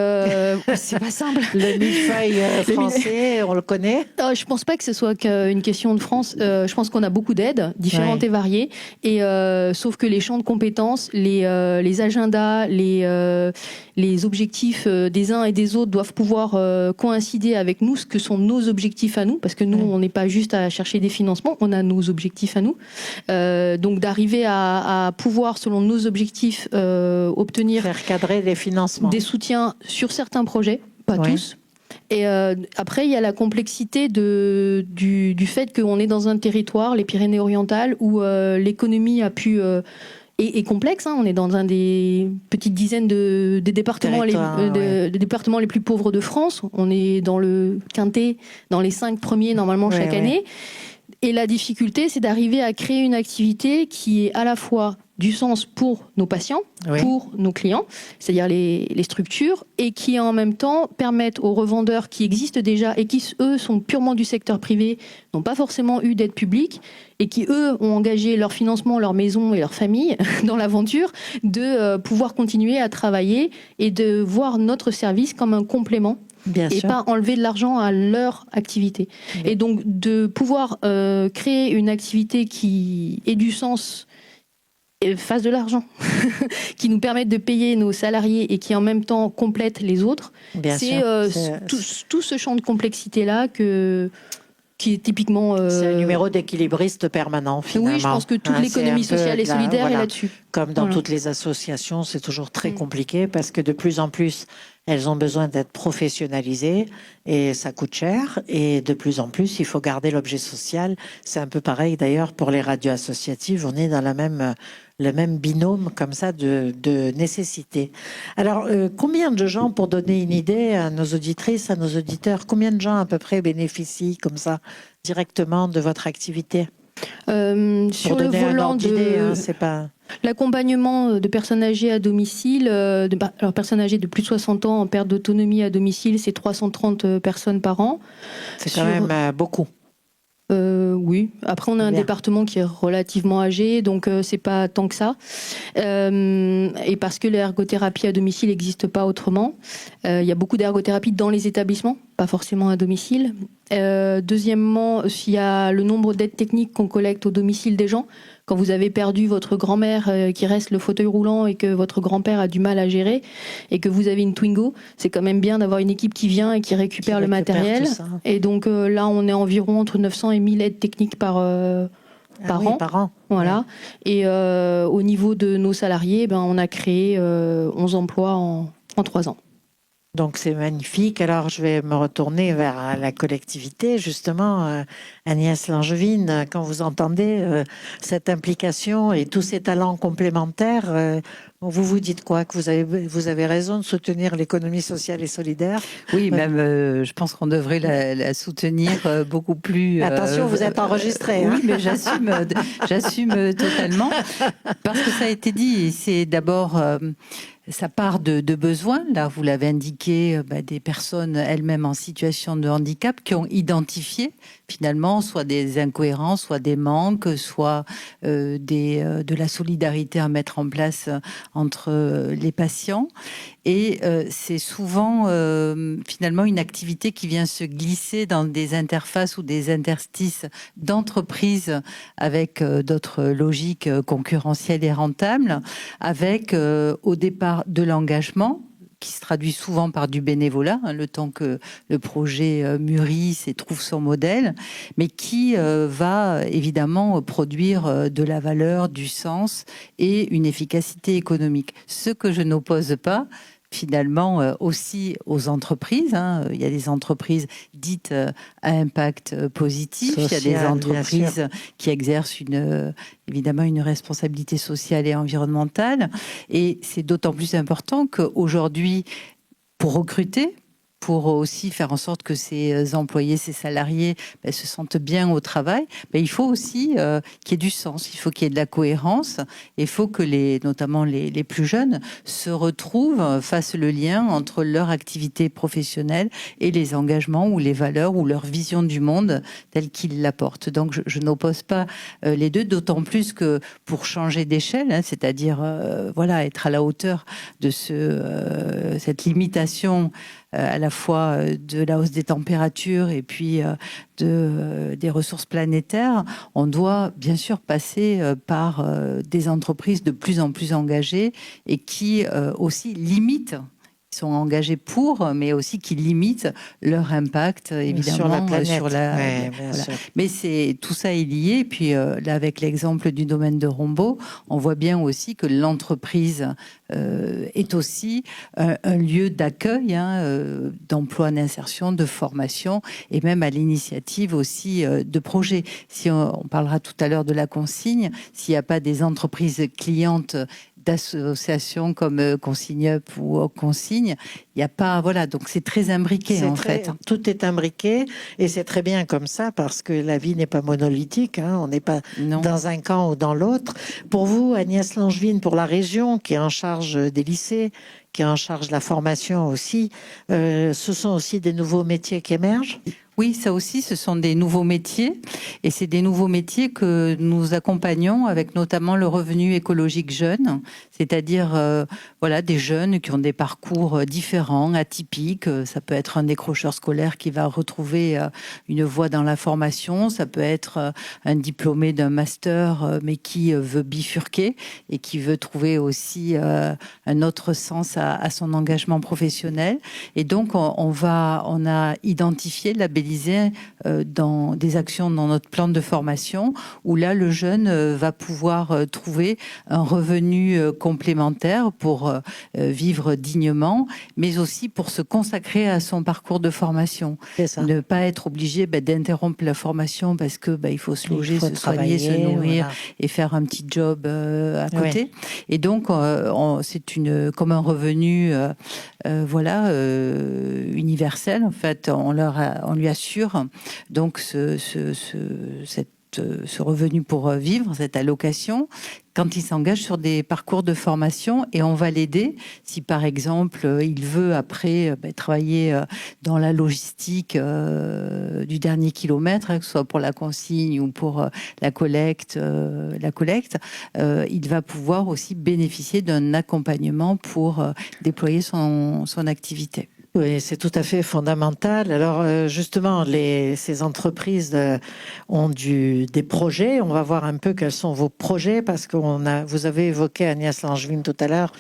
c'est pas simple. Le millefeuille français, on le connaît. Je pense pas que ce soit qu'une question de France. Je pense qu'on a beaucoup d'aides, différentes et variées. Et sauf que les champs de compétences, les agendas, les objectifs des uns et des autres doivent pouvoir coïncider avec nous, ce que sont nos objectifs à nous, parce que nous, on n'est pas juste à chercher des financements, on a nos objectifs à nous. Donc d'arriver à pouvoir, selon nos objectifs, obtenir... Faire cadrer les financements. Des soutiens sur certains projets, pas tous. Et après, il y a la complexité du fait qu'on est dans un territoire, les Pyrénées-Orientales, où l'économie a pu... est complexe. On est dans un des petites dizaines des départements, des départements les plus pauvres de France. On est dans le quintet, dans les 5 premiers normalement chaque année. Et la difficulté, c'est d'arriver à créer une activité qui est à la fois du sens pour nos patients, pour nos clients, c'est-à-dire les structures, et qui en même temps permettent aux revendeurs qui existent déjà et qui, eux, sont purement du secteur privé, n'ont pas forcément eu d'aide publique, et qui, eux, ont engagé leur financement, leur maison et leur famille dans l'aventure, de pouvoir continuer à travailler et de voir notre service comme un complément. Bien et sûr. Pas enlever de l'argent à leur activité. Bien. Et donc, de pouvoir créer une activité qui ait du sens et fasse de l'argent, qui nous permette de payer nos salariés et qui en même temps complète les autres, c'est tout ce champ de complexité-là qui est typiquement... C'est un numéro d'équilibriste permanent, finalement. Oui, je pense que toute l'économie sociale et solidaire est là-dessus. Comme dans toutes les associations, c'est toujours très compliqué parce que de plus en plus, elles ont besoin d'être professionnalisées et ça coûte cher. Et de plus en plus, il faut garder l'objet social. C'est un peu pareil d'ailleurs pour les radios associatives. On est dans le même binôme comme ça de nécessité. Alors, combien de gens, pour donner une idée à nos auditrices, à nos auditeurs, combien de gens à peu près bénéficient comme ça directement de votre activité? Sur le volant c'est pas... L'accompagnement de personnes âgées à domicile, alors personnes âgées de plus de 60 ans en perte d'autonomie à domicile, c'est 330 personnes par an. C'est quand même beaucoup. Oui. Après, on a un département qui est relativement âgé, donc c'est pas tant que ça. Et parce que l'ergothérapie à domicile n'existe pas autrement, il y a beaucoup d'ergothérapie dans les établissements, pas forcément à domicile. Deuxièmement, il y a le nombre d'aides techniques qu'on collecte au domicile des gens. Quand vous avez perdu votre grand-mère qui reste le fauteuil roulant et que votre grand-père a du mal à gérer et que vous avez une Twingo, c'est quand même bien d'avoir une équipe qui vient et qui récupère le matériel. Et donc là, on est environ entre 900 et 1000 aides techniques par an. Voilà. Et au niveau de nos salariés, on a créé 11 emplois en 3 ans. Donc c'est magnifique. Alors je vais me retourner vers la collectivité, justement. Agnès Langevin, quand vous entendez cette implication et tous ces talents complémentaires, vous vous dites quoi? Que vous avez raison de soutenir l'économie sociale et solidaire? Oui, même je pense qu'on devrait la soutenir beaucoup plus... Attention, vous êtes enregistré. Oui, mais j'assume totalement. Parce que ça a été dit, c'est d'abord... ça part de besoins. Là, vous l'avez indiqué, des personnes elles-mêmes en situation de handicap qui ont identifié finalement soit des incohérences, soit des manques, soit de la solidarité à mettre en place entre les patients. Et c'est souvent finalement une activité qui vient se glisser dans des interfaces ou des interstices d'entreprises avec d'autres logiques concurrentielles et rentables, avec au départ de l'engagement, qui se traduit souvent par du bénévolat, le temps que le projet mûrisse et trouve son modèle, mais qui va évidemment produire de la valeur, du sens et une efficacité économique. Ce que je n'oppose pas, finalement, aussi aux entreprises. Il y a des entreprises dites à impact positif. Social, il y a des entreprises qui exercent évidemment une responsabilité sociale et environnementale. Et c'est d'autant plus important qu'aujourd'hui, pour recruter, pour aussi faire en sorte que ces employés, ces salariés se sentent bien au travail, il faut aussi qu'il y ait du sens, il faut qu'il y ait de la cohérence, il faut que notamment les plus jeunes se retrouvent, fassent le lien entre leur activité professionnelle et les engagements ou les valeurs ou leur vision du monde telle qu'ils l'apportent. Donc je n'oppose pas les deux, d'autant plus que pour changer d'échelle, c'est-à-dire être à la hauteur de cette limitation à la fois de la hausse des températures et puis des ressources planétaires, on doit bien sûr passer par des entreprises de plus en plus engagées et qui aussi limitent, sont engagés pour, mais aussi qui limitent leur impact, évidemment, sur la planète. Mais tout ça est lié. Et puis là, avec l'exemple du domaine de Rombaut, on voit bien aussi que l'entreprise est aussi un lieu d'accueil, d'emploi, d'insertion, de formation, et même à l'initiative aussi de projets. Si on parlera tout à l'heure de la consigne, s'il n'y a pas des entreprises clientes d'associations comme Consigne Up ou Consigne. Il n'y a pas, voilà, donc c'est très imbriqué en fait. Tout est imbriqué et c'est très bien comme ça parce que la vie n'est pas monolithique. On n'est pas dans un camp ou dans l'autre. Pour vous, Agnès Langevin, pour la région qui est en charge des lycées, qui est en charge de la formation aussi, ce sont aussi des nouveaux métiers qui émergent? Oui, ça aussi, ce sont des nouveaux métiers et c'est des nouveaux métiers que nous accompagnons avec notamment le revenu écologique jeune, c'est-à-dire voilà, des jeunes qui ont des parcours différents, atypiques. Ça peut être un décrocheur scolaire qui va retrouver une voie dans la formation, ça peut être un diplômé d'un master mais qui veut bifurquer et qui veut trouver aussi un autre sens à son engagement professionnel. Et donc, on a identifié labellisé dans des actions dans notre plan de formation où là le jeune va pouvoir trouver un revenu complémentaire pour vivre dignement, mais aussi pour se consacrer à son parcours de formation. Ne pas être obligé d'interrompre la formation parce que il faut se loger, se soigner, se nourrir et faire un petit job à côté. Et donc c'est comme un revenu universel en fait. On lui assure donc ce revenu pour vivre, cette allocation, quand il s'engage sur des parcours de formation, et on va l'aider si par exemple il veut après travailler dans la logistique du dernier kilomètre, que ce soit pour la consigne ou pour la collecte, il va pouvoir aussi bénéficier d'un accompagnement pour déployer son activité. Oui, c'est tout à fait fondamental. Alors justement, ces entreprises ont des projets. On va voir un peu quels sont vos projets parce que vous avez évoqué, Agnès Langevin, tout à l'heure,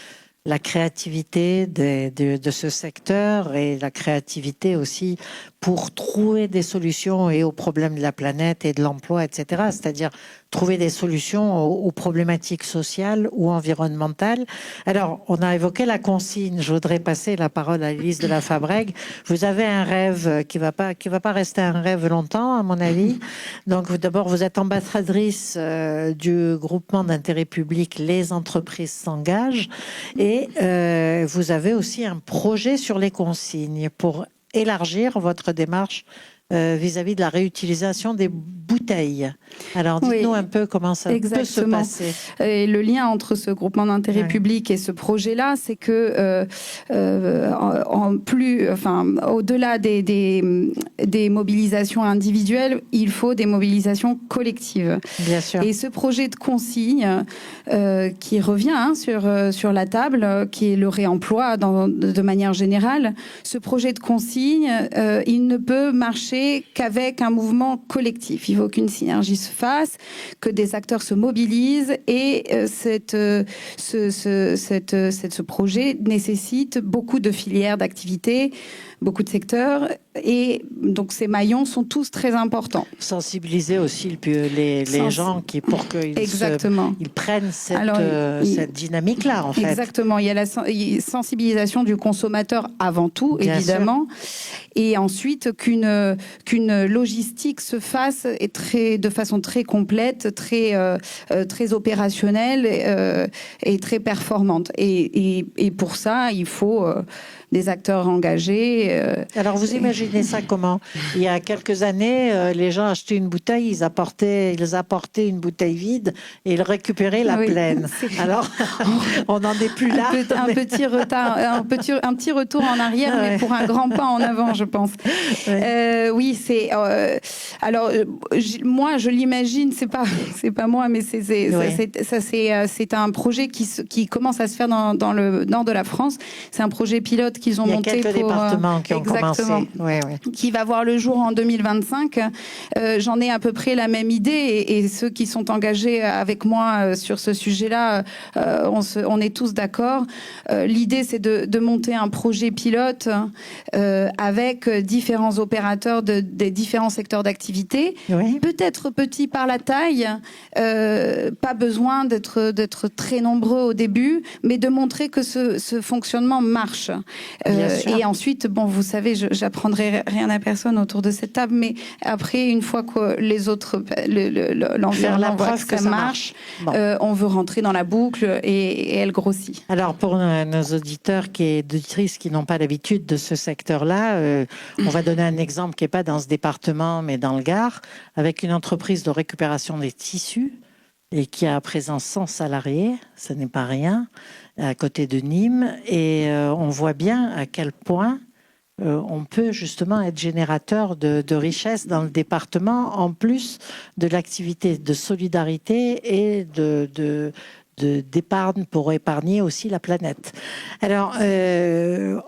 la créativité de ce secteur et la créativité aussi pour trouver des solutions et aux problèmes de la planète et de l'emploi, etc. C'est-à-dire trouver des solutions aux problématiques sociales ou environnementales. Alors, on a évoqué la consigne. Je voudrais passer la parole à Élise de la Fabrègue. Vous avez un rêve qui va pas rester un rêve longtemps, à mon avis. Donc, d'abord, vous êtes ambassadrice du groupement d'intérêt public Les Entreprises s'engagent et vous avez aussi un projet sur les consignes pour élargir votre démarche vis-à-vis de la réutilisation des bouteilles. Alors, dites-nous un peu comment ça peut se passer. Et le lien entre ce groupement d'intérêt public et ce projet-là, c'est que au-delà des mobilisations individuelles, il faut des mobilisations collectives. Bien sûr. Et ce projet de consigne qui revient sur la table, qui est le réemploi de manière générale, ce projet de consigne, il ne peut marcher qu'avec un mouvement collectif. Il faut qu'une synergie se fasse, que des acteurs se mobilisent et ce projet nécessite beaucoup de filières d'activités, beaucoup de secteurs et donc ces maillons sont tous très importants. Sensibiliser aussi les gens pour qu'ils prennent cette dynamique-là en fait. Exactement, il y a la sensibilisation du consommateur avant tout, bien évidemment, sûr. Et ensuite qu'une logistique se fasse de façon très complète, très opérationnelle et très performante. Et pour ça, il faut des acteurs engagés. Alors vous imaginez ça comment? Il y a quelques années, les gens achetaient une bouteille, ils apportaient une bouteille vide et ils récupéraient la pleine. Alors on n'en est plus là. Un petit retard, un petit retour en arrière, mais pour un grand pas en avant, je pense. Oui, c'est. Alors moi, je l'imagine. C'est pas moi, mais c'est un projet qui commence à se faire dans le nord de la France. C'est un projet pilote qu'ils ont monté. Il y a quelques départements qui ont commencé. Qui va voir le jour en 2025. J'en ai à peu près la même idée et ceux qui sont engagés avec moi sur ce sujet-là, on est tous d'accord. L'idée, c'est de monter un projet pilote avec différents opérateurs des différents secteurs d'activité. Oui. Peut-être petit par la taille, pas besoin d'être très nombreux au début, mais de montrer que ce fonctionnement marche. Et ensuite, bon, vous savez, j'apprendrai rien à personne autour de cette table, mais après, une fois que les autres, l'environnement voit que ça marche, on veut rentrer dans la boucle et elle grossit. Alors, pour nos auditeurs et auditrices qui n'ont pas l'habitude de ce secteur-là, on va donner un exemple qui n'est pas dans ce département, mais dans le Gard, avec une entreprise de récupération des tissus et qui a à présent 100 salariés, ce n'est pas rien, à côté de Nîmes. Et on voit bien à quel point on peut justement être générateur de richesse dans le département, en plus de l'activité de solidarité et d'épargne pour épargner aussi la planète. Alors,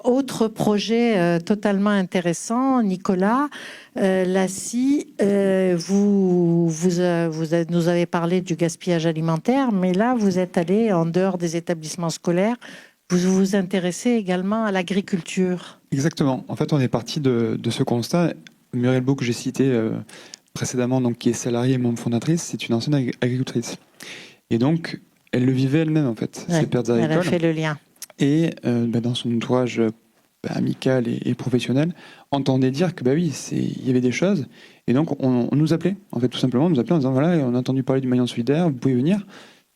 autre projet totalement intéressant, Nicolas, Lassie, vous nous avez parlé du gaspillage alimentaire, mais là, vous êtes allé en dehors des établissements scolaires. Vous vous intéressez également à l'agriculture. Exactement. En fait, on est parti de ce constat. Muriel Beau, que j'ai cité précédemment, donc, qui est salariée et membre fondatrice, c'est une ancienne agricultrice. Et donc, elle le vivait elle-même, en fait, ses pertes agricoles. Elle a fait le lien. Et dans son entourage amical et professionnel, entendait dire que, oui, il y avait des choses. Et donc, on nous appelait, en fait, tout simplement, on nous appelait en disant, voilà, on a entendu parler du maillon solidaire, vous pouvez venir.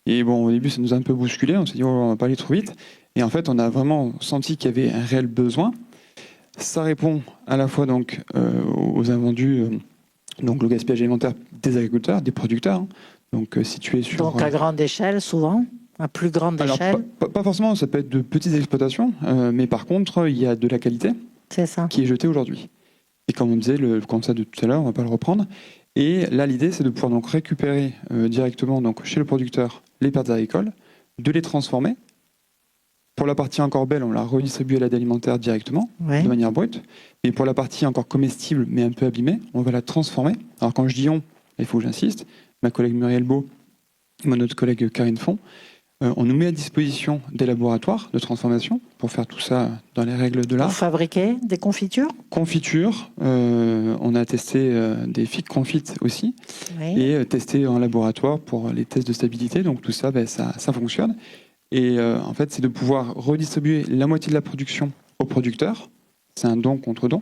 Et bon, au début, ça nous a un peu bousculé, on s'est dit, on va pas aller trop vite. Et en fait, on a vraiment senti qu'il y avait un réel besoin. Ça répond à la fois donc, aux invendus, donc le gaspillage alimentaire des agriculteurs, des producteurs, hein, donc situés sur... Donc à grande échelle, souvent, à plus grande échelle. Pas forcément, ça peut être de petites exploitations, mais par contre, il y a de la qualité qui est jetée aujourd'hui. Et comme on disait, le constat de tout à l'heure, on ne va pas le reprendre. Et là, l'idée, c'est de pouvoir donc récupérer directement donc, chez le producteur les pertes agricoles, de les transformer. Pour la partie encore belle, on la redistribue à l'aide alimentaire directement, de manière brute. Et pour la partie encore comestible, mais un peu abîmée, on va la transformer. Alors quand je dis on, il faut que j'insiste, ma collègue Muriel Beau et notre collègue Karine Font, on nous met à disposition des laboratoires de transformation pour faire tout ça dans les règles de l'art. Pour fabriquer des confitures ? Confitures, on a testé des figues confites aussi, et testé en laboratoire pour les tests de stabilité. Donc tout ça, ça fonctionne. Et en fait, c'est de pouvoir redistribuer la moitié de la production aux producteurs. C'est un don contre don.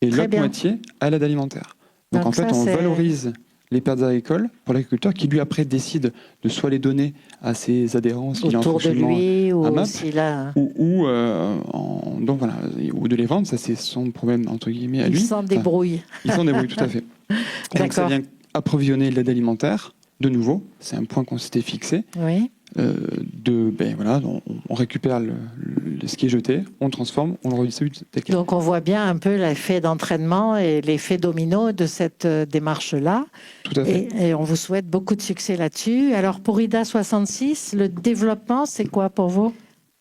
Et l'autre moitié à l'aide alimentaire. Donc en fait, on valorise les pertes agricoles pour l'agriculteur qui, lui, après, décide de soit les donner à ses adhérents s'il est en fonctionnement à MAP, ou de les vendre. Ça, c'est son problème, entre guillemets, à lui. Il s'en débrouille. Il s'en débrouille, tout à fait. Et donc, ça vient approvisionner l'aide alimentaire, de nouveau. C'est un point qu'on s'était fixé. Oui. On récupère ce qui est jeté, on le transforme, on le redistribue. Donc on voit bien un peu l'effet d'entraînement et l'effet domino de cette démarche-là. Tout à fait. Et on vous souhaite beaucoup de succès là-dessus. Alors pour IDA 66, le développement, c'est quoi pour vous ?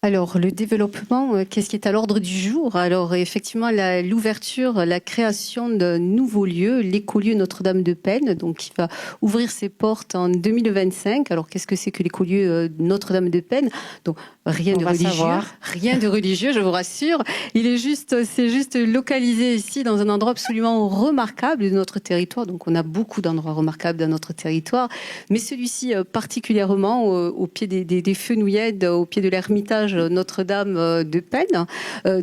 Alors, le développement, qu'est-ce qui est à l'ordre du jour ? Alors, effectivement, l'ouverture, la création d'un nouveau lieu, l'écolieu Notre-Dame-de-Pennes, donc qui va ouvrir ses portes en 2025. Alors, qu'est-ce que c'est que l'écolieu Notre-Dame-de-Pennes ? Donc, rien de religieux, je vous rassure. C'est juste localisé ici dans un endroit absolument remarquable de notre territoire. Donc, on a beaucoup d'endroits remarquables dans notre territoire, mais celui-ci particulièrement au pied des Fenouillèdes, au pied de l'Ermitage Notre-Dame-de-Pennes.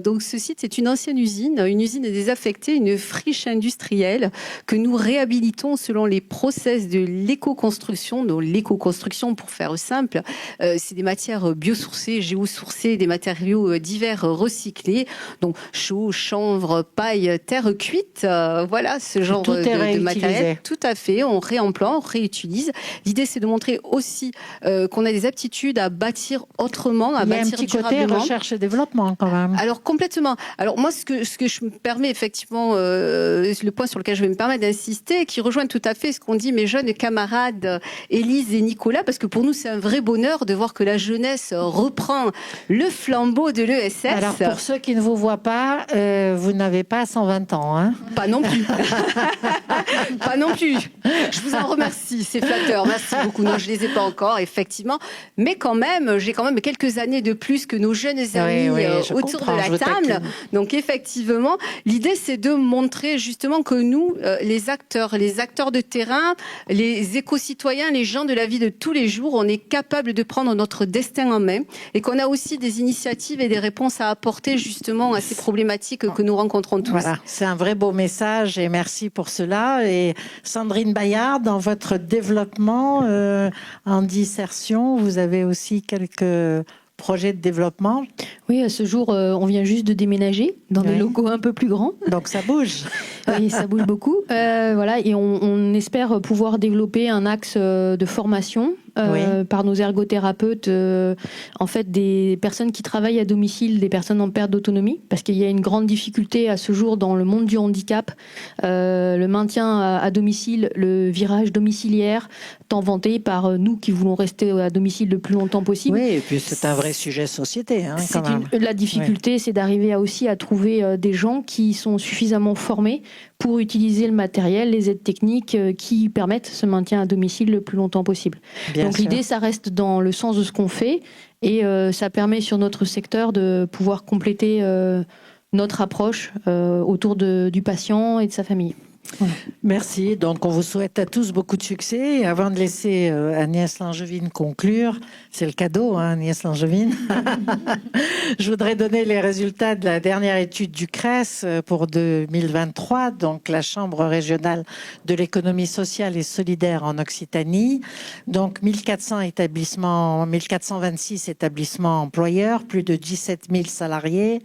Donc ce site, c'est une ancienne usine désaffectée, une friche industrielle que nous réhabilitons selon les process de l'éco-construction. Donc l'éco-construction, pour faire simple, c'est des matières biosourcées, géosourcées, des matériaux divers recyclés, donc chaux, chanvre, paille, terre cuite, voilà ce genre de matériel. Tout à fait, on réemploie, on réutilise. L'idée, c'est de montrer aussi qu'on a des aptitudes à bâtir autrement, à bâtir petit côté recherche et développement quand même. Alors complètement. Alors moi, ce que je me permets effectivement, le point sur lequel je vais me permettre d'insister, qui rejoint tout à fait ce qu'ont dit mes jeunes camarades Élise et Nicolas, parce que pour nous c'est un vrai bonheur de voir que la jeunesse reprend le flambeau de l'ESS. Alors pour ceux qui ne vous voient pas, vous n'avez pas 120 ans, hein ? Pas non plus. Pas non plus. Je vous en remercie, c'est flatteur. Merci beaucoup. Non, je les ai pas encore, effectivement, mais quand même, j'ai quand même quelques années de plus que nos jeunes amis autour de la table. Donc effectivement, l'idée c'est de montrer justement que nous, les acteurs de terrain, les éco-citoyens, les gens de la vie de tous les jours, on est capable de prendre notre destin en main et qu'on a aussi des initiatives et des réponses à apporter justement à ces problématiques que nous rencontrons tous. Voilà, c'est un vrai beau message et merci pour cela. Et Sandrine Bayard, dans votre développement en dissertion, vous avez aussi quelques projets de développement? Oui, à ce jour, on vient juste de déménager dans des locaux un peu plus grands. Donc ça bouge. Oui, ça bouge beaucoup. Voilà, et on espère pouvoir développer un axe de formation par nos ergothérapeutes, en fait des personnes qui travaillent à domicile, des personnes en perte d'autonomie, parce qu'il y a une grande difficulté à ce jour dans le monde du handicap, le maintien à domicile, le virage domiciliaire, tant vanté par nous qui voulons rester à domicile le plus longtemps possible. Oui, et puis c'est un vrai sujet de société. Hein, la difficulté, c'est d'arriver aussi à trouver des gens qui sont suffisamment formés pour utiliser le matériel, les aides techniques qui permettent ce maintien à domicile le plus longtemps possible. Bien Donc sûr. l'idée, ça reste dans le sens de ce qu'on fait et ça permet sur notre secteur de pouvoir compléter notre approche autour du patient et de sa famille. Voilà. Merci. Donc, on vous souhaite à tous beaucoup de succès. Et avant de laisser Agnès Langevin conclure, c'est le cadeau, hein, Agnès Langevin. Je voudrais donner les résultats de la dernière étude du CRES pour 2023, donc la Chambre régionale de l'économie sociale et solidaire en Occitanie. Donc, 1426 établissements employeurs, plus de 17 000 salariés,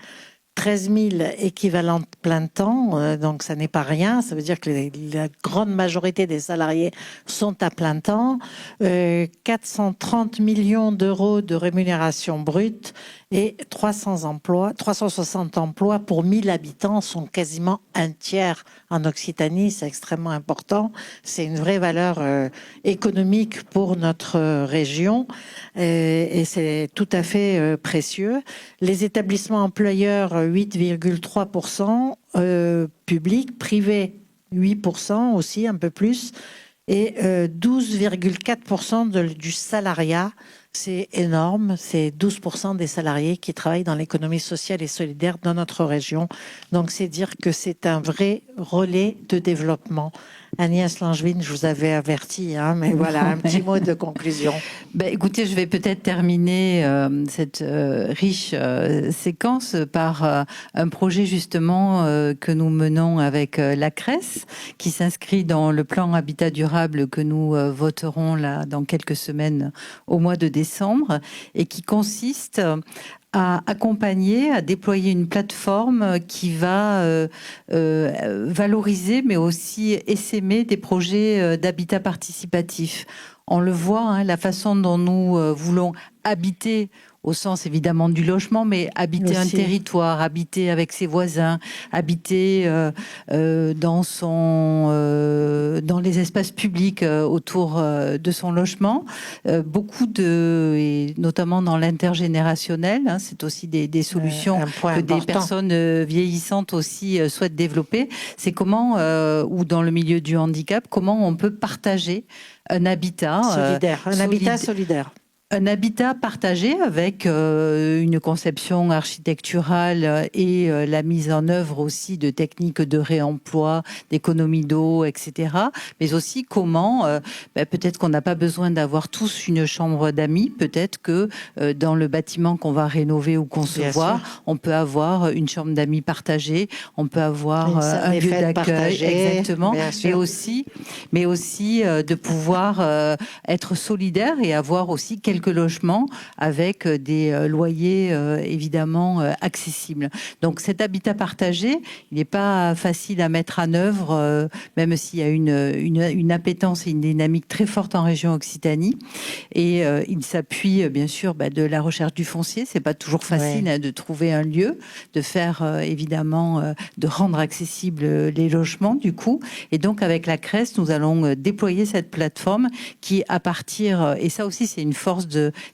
13 000 équivalents plein temps, donc ça n'est pas rien. Ça veut dire que la grande majorité des salariés sont à plein temps. 430 millions d'euros de rémunération brute et 360 emplois pour 1000 habitants, sont quasiment un tiers en Occitanie. C'est extrêmement important. C'est une vraie valeur économique pour notre région et c'est tout à fait précieux. Les établissements employeurs, 8,3%, publics, privés, 8% aussi, un peu plus, et 12,4% du salariat. C'est énorme, c'est 12% des salariés qui travaillent dans l'économie sociale et solidaire dans notre région. Donc c'est dire que c'est un vrai relais de développement. Agnès Langevin, je vous avais averti, hein, mais voilà, un petit mot de conclusion. Écoutez, je vais peut-être terminer cette riche séquence par un projet justement que nous menons avec la CRES, qui s'inscrit dans le plan Habitat durable que nous voterons là dans quelques semaines au mois de décembre, et qui consiste à accompagner, à déployer une plateforme qui va valoriser, mais aussi essaimer des projets d'habitat participatif. On le voit, hein, la façon dont nous voulons habiter, au sens évidemment du logement, mais habiter un territoire, habiter avec ses voisins, habiter dans les espaces publics autour de son logement. Et notamment dans l'intergénérationnel, hein, c'est aussi des solutions que des personnes vieillissantes aussi souhaitent développer. C'est comment, ou dans le milieu du handicap, comment on peut partager un habitat solidaire. Un habitat partagé avec une conception architecturale et la mise en œuvre aussi de techniques de réemploi, d'économie d'eau, etc. Mais aussi comment, peut-être qu'on n'a pas besoin d'avoir tous une chambre d'amis, peut-être que dans le bâtiment qu'on va rénover ou concevoir, on peut avoir une chambre d'amis partagée, on peut avoir un lieu d'accueil, exactement, mais aussi de pouvoir être solidaire et avoir aussi quelques logements avec des loyers évidemment accessibles. Donc cet habitat partagé, il n'est pas facile à mettre en œuvre, même s'il y a une appétence et une dynamique très forte en région Occitanie. Et il s'appuie bien sûr de la recherche du foncier. C'est pas toujours facile de trouver un lieu, de faire évidemment, de rendre accessibles les logements du coup. Et donc avec la CRES, nous allons déployer cette plateforme qui, à partir, et ça aussi c'est une force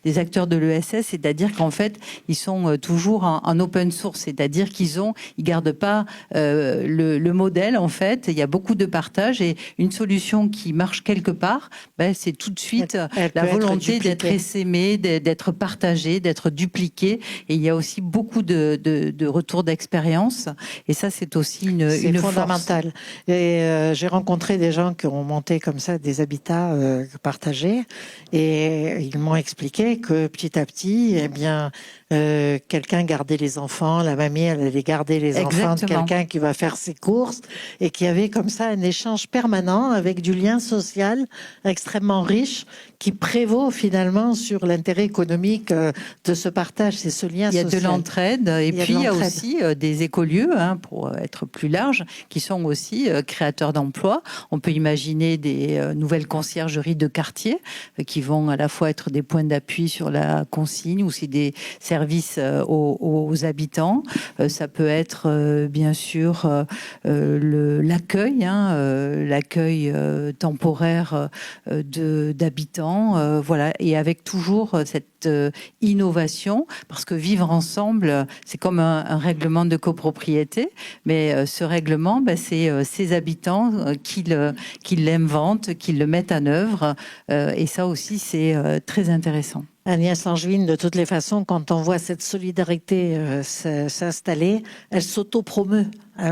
des acteurs de l'ESS, c'est-à-dire qu'en fait, ils sont toujours en open source, c'est-à-dire qu'ils gardent pas le modèle, en fait. Il y a beaucoup de partage et une solution qui marche quelque part, c'est tout de suite la volonté d'être essaimée, d'être partagée, d'être dupliquée. Et il y a aussi beaucoup de retours d'expérience. Et ça, c'est aussi une fondamental. Et j'ai rencontré des gens qui ont monté comme ça des habitats partagés et ils m'ont m'expliquait que petit à petit, eh bien, quelqu'un gardait les enfants, la mamie elle allait garder les enfants de quelqu'un qui va faire ses courses, et qu'il y avait comme ça un échange permanent avec du lien social extrêmement riche qui prévaut finalement sur l'intérêt économique de ce partage, c'est ce lien social. Il y a de l'entraide, et puis il y a aussi des écolieux, pour être plus large, qui sont aussi créateurs d'emplois. On peut imaginer des nouvelles conciergeries de quartier qui vont à la fois être des points d'appui sur la consigne ou c'est des services aux habitants. Ça peut être bien sûr l'accueil, l'accueil temporaire d'habitants, voilà, et avec toujours cette innovation, parce que vivre ensemble, c'est comme un règlement de copropriété, mais ce règlement, c'est ces habitants qui l'inventent, qui le mettent en œuvre, et ça aussi, c'est très intéressant. Agnès Langevin, de toutes les façons, quand on voit cette solidarité s'installer, elle s'auto-promeut.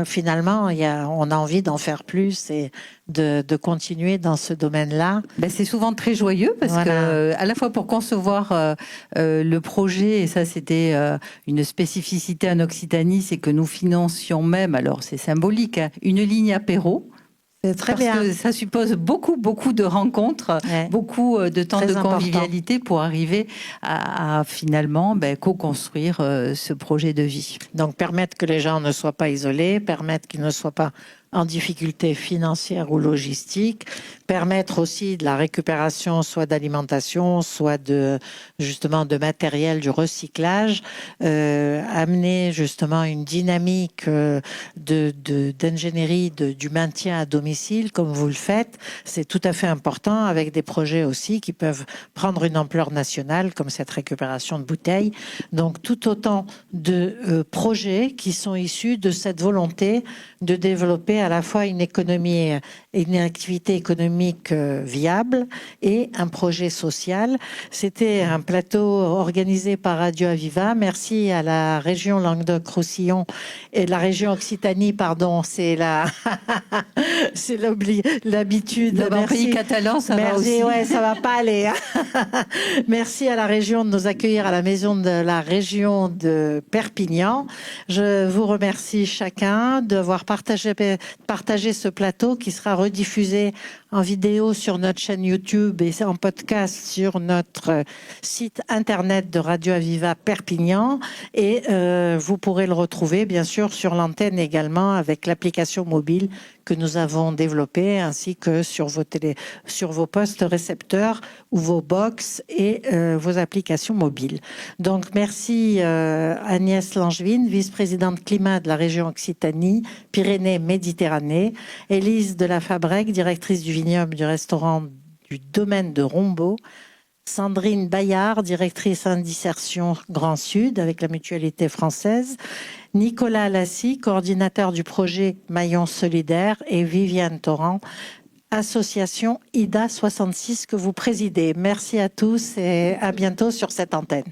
Finalement, on a envie d'en faire plus et de continuer dans ce domaine-là. C'est souvent très joyeux parce que, à la fois pour concevoir le projet, et ça c'était une spécificité en Occitanie, c'est que nous financions même, alors c'est symbolique, une ligne apéro. Très bien. Parce que ça suppose beaucoup de rencontres, beaucoup de temps de convivialité pour arriver à finalement co-construire ce projet de vie. Donc permettre que les gens ne soient pas isolés, permettre qu'ils ne soient pas en difficulté financière ou logistique, permettre aussi de la récupération, soit d'alimentation, soit justement de matériel, du recyclage, amener justement une dynamique d'ingénierie du maintien à domicile, comme vous le faites, c'est tout à fait important, avec des projets aussi qui peuvent prendre une ampleur nationale, comme cette récupération de bouteilles. Donc tout autant de projets qui sont issus de cette volonté de développer à la fois une économie et une activité économique viable et un projet social. C'était un plateau organisé par Radio Aviva. Merci à la région Languedoc-Roussillon et la région Occitanie, pardon, c'est l'habitude. D'avoir pays catalan, ça va aussi. Ouais, ça va pas aller. Merci à la région de nous accueillir à la maison de la région de Perpignan. Je vous remercie chacun d'avoir partagé ce plateau qui sera rediffusé en vidéo sur notre chaîne YouTube et en podcast sur notre site internet de Radio Aviva Perpignan. Et vous pourrez le retrouver bien sûr sur l'antenne également avec l'application mobile que nous avons développée, ainsi que sur vos postes récepteurs ou vos box et vos applications mobiles. Donc merci Agnès Langevin, vice-présidente climat de la région Occitanie, Pyrénées-Méditerranée, Élise de la Fabrec, directrice du vignoble du restaurant du domaine de Rombaud, Sandrine Bayard, directrice insertion Grand Sud avec la Mutualité française, Nicolas Lassie, coordinateur du projet Maillon Solidaire, et Viviane Torrent, association IDA 66 que vous présidez. Merci à tous et à bientôt sur cette antenne.